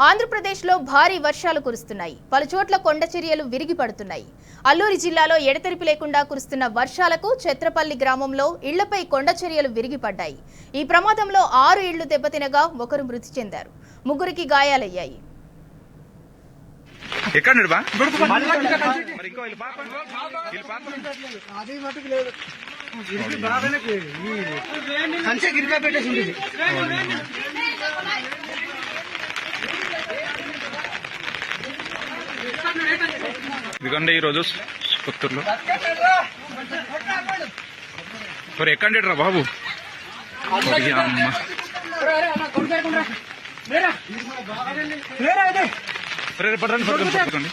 ఆంధ్రప్రదేశ్లో భారీ వర్షాలు కురుస్తున్నాయి. పలుచోట్ల కొండ చర్యలు విరిగి పడుతున్నాయి. అల్లూరి జిల్లాలో ఎడతెరిపి లేకుండా కురుస్తున్న వర్షాలకు చెత్రపల్లి గ్రామంలో ఇళ్లపై కొండ చర్యలు విరిగిపడ్డాయి. ఈ ప్రమాదంలో 6 ఇళ్లు దెబ్బతినగా 1 మృతి చెందారు. 3కి గాయాలయ్యాయి. ఇదిగోండి ఈరోజు పుత్తూరులో మరి ఎక్కండిరా బాబు. అమ్మ పట్టండి.